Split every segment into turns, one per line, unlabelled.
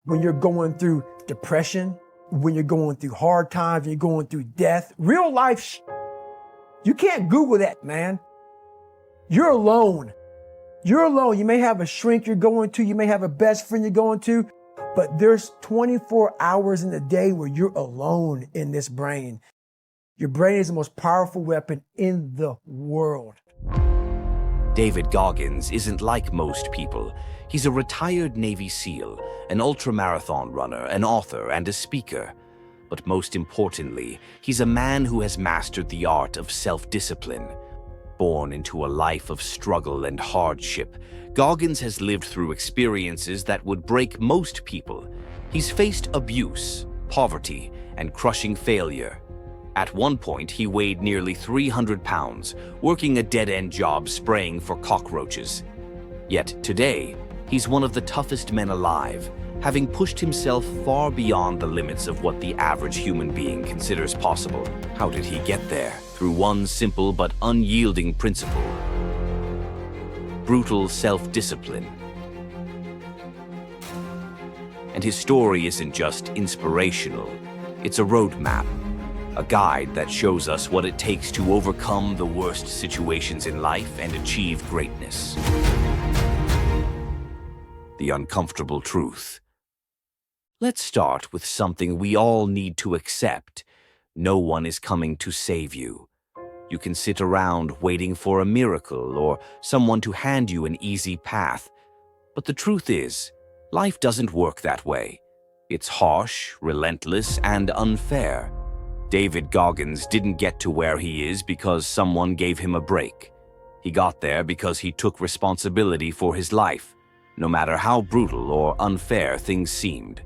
when you're going through depression, when you're going through hard times, you're going through death, real life, you can't Google that, man. You're alone. You're alone. You may have a shrink you're going to, you may have a best friend you're going to, but there's 24 hours in the day where you're alone in this brain. Your brain is the most powerful weapon in the world.
David Goggins isn't like most people. He's a retired Navy SEAL, an ultramarathon runner, an author, and a speaker. But most importantly, he's a man who has mastered the art of self-discipline. Born into a life of struggle and hardship, Goggins has lived through experiences that would break most people. He's faced abuse, poverty, and crushing failure. At one point, he weighed nearly 300 pounds, working a dead-end job spraying for cockroaches. Yet today, he's one of the toughest men alive, having pushed himself far beyond the limits of what the average human being considers possible. How did he get there? Through one simple but unyielding principle: brutal self-discipline. And his story isn't just inspirational, it's a roadmap, a guide that shows us what it takes to overcome the worst situations in life and achieve greatness. The uncomfortable truth. Let's start with something we all need to accept. No one is coming to save you. You can sit around waiting for a miracle or someone to hand you an easy path. But the truth is, life doesn't work that way. It's harsh, relentless, and unfair. David Goggins didn't get to where he is because someone gave him a break. He got there because he took responsibility for his life, no matter how brutal or unfair things seemed.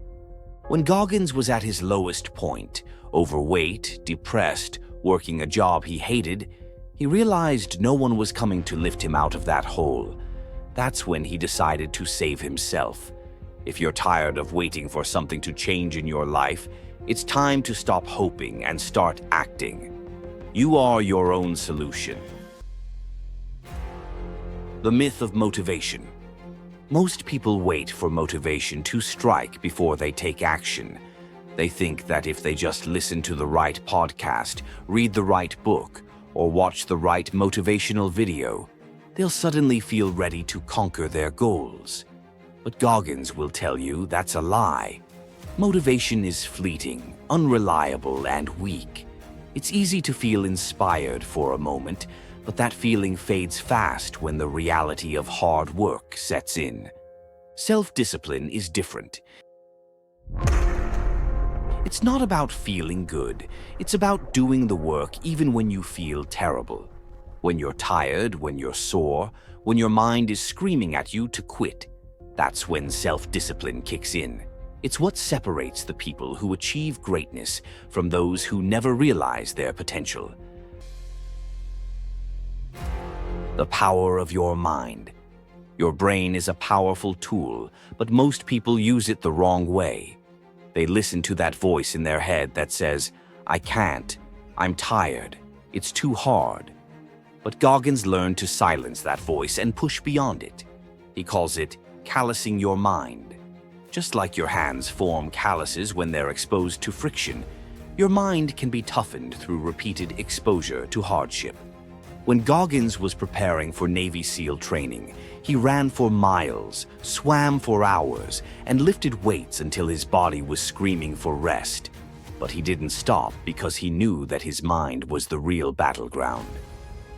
When Goggins was at his lowest point, overweight, depressed, working a job he hated, he realized no one was coming to lift him out of that hole. That's when he decided to save himself. If you're tired of waiting for something to change in your life, it's time to stop hoping and start acting. You are your own solution. The myth of motivation. Most people wait for motivation to strike before they take action. They think that if they just listen to the right podcast, read the right book, or watch the right motivational video, they'll suddenly feel ready to conquer their goals. But Goggins will tell you that's a lie. Motivation is fleeting, unreliable, and weak. It's easy to feel inspired for a moment, but that feeling fades fast when the reality of hard work sets in. Self-discipline is different. It's not about feeling good. It's about doing the work even when you feel terrible. When you're tired, when you're sore, when your mind is screaming at you to quit. That's when self-discipline kicks in. It's what separates the people who achieve greatness from those who never realize their potential. The power of your mind. Your brain is a powerful tool, but most people use it the wrong way. They listen to that voice in their head that says, "I can't, I'm tired, it's too hard." But Goggins learned to silence that voice and push beyond it. He calls it callousing your mind. Just like your hands form calluses when they're exposed to friction, your mind can be toughened through repeated exposure to hardship. When Goggins was preparing for Navy SEAL training, he ran for miles, swam for hours, and lifted weights until his body was screaming for rest. But he didn't stop because he knew that his mind was the real battleground.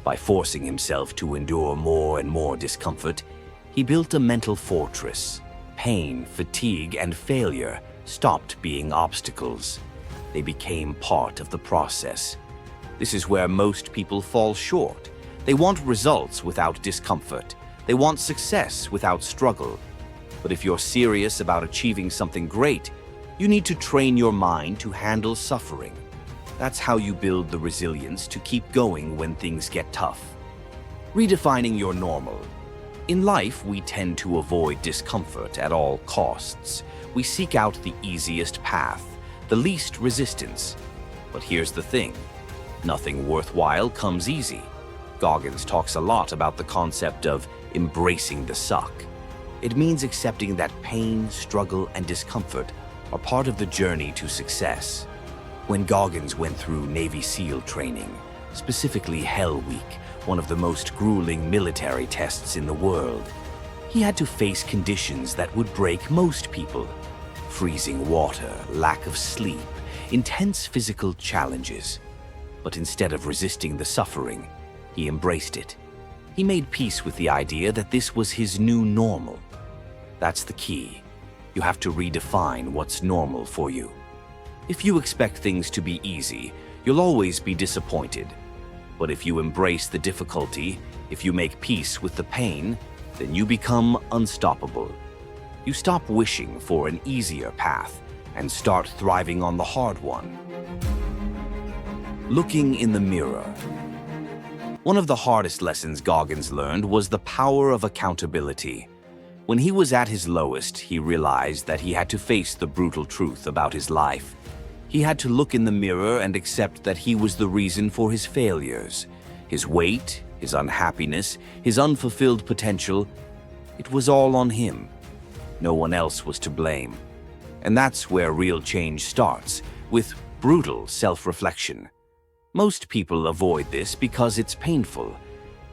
By forcing himself to endure more and more discomfort, he built a mental fortress. Pain, fatigue, and failure stopped being obstacles. They became part of the process. This is where most people fall short. They want results without discomfort. They want success without struggle. But if you're serious about achieving something great, you need to train your mind to handle suffering. That's how you build the resilience to keep going when things get tough. Redefining your normal. In life, we tend to avoid discomfort at all costs. We seek out the easiest path, the least resistance. But here's the thing. Nothing worthwhile comes easy. Goggins talks a lot about the concept of embracing the suck. It means accepting that pain, struggle, and discomfort are part of the journey to success. When Goggins went through Navy SEAL training, specifically Hell Week, one of the most grueling military tests in the world, he had to face conditions that would break most people. Freezing water, lack of sleep, intense physical challenges. But instead of resisting the suffering, he embraced it. He made peace with the idea that this was his new normal. That's the key. You have to redefine what's normal for you. If you expect things to be easy, you'll always be disappointed. But if you embrace the difficulty, if you make peace with the pain, then you become unstoppable. You stop wishing for an easier path and start thriving on the hard one. Looking in the mirror. One of the hardest lessons Goggins learned was the power of accountability. When he was at his lowest, he realized that he had to face the brutal truth about his life. He had to look in the mirror and accept that he was the reason for his failures. His weight, his unhappiness, his unfulfilled potential, it was all on him. No one else was to blame. And that's where real change starts, with brutal self-reflection. Most people avoid this because it's painful.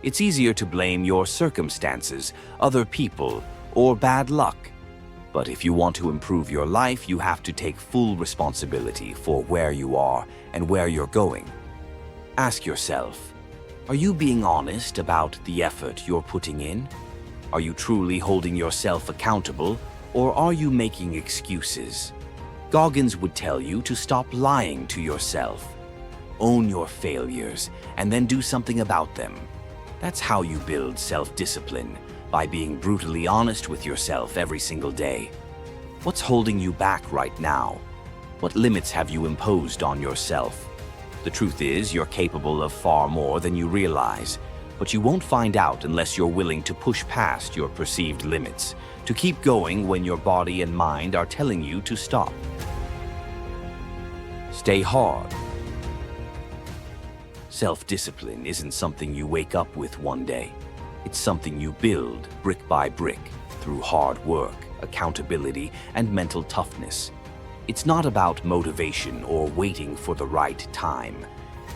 It's easier to blame your circumstances, other people, or bad luck. But if you want to improve your life, you have to take full responsibility for where you are and where you're going. Ask yourself, are you being honest about the effort you're putting in? Are you truly holding yourself accountable, or are you making excuses? Goggins would tell you to stop lying to yourself. Own your failures, and then do something about them. That's how you build self-discipline, by being brutally honest with yourself every single day. What's holding you back right now? What limits have you imposed on yourself? The truth is, you're capable of far more than you realize, but you won't find out unless you're willing to push past your perceived limits, to keep going when your body and mind are telling you to stop. Stay hard. Self-discipline isn't something you wake up with one day. It's something you build brick by brick through hard work, accountability, and mental toughness. It's not about motivation or waiting for the right time.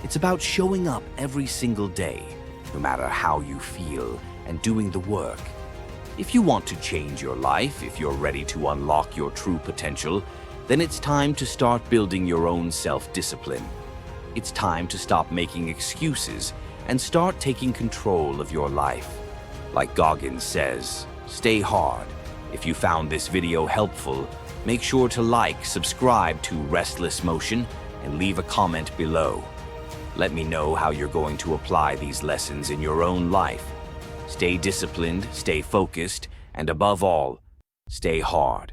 It's about showing up every single day, no matter how you feel, and doing the work. If you want to change your life, if you're ready to unlock your true potential, then it's time to start building your own self-discipline. It's time to stop making excuses and start taking control of your life. Like Goggins says, stay hard. If you found this video helpful, make sure to like, subscribe to Restless Motion, and leave a comment below. Let me know how you're going to apply these lessons in your own life. Stay disciplined, stay focused, and above all, stay hard.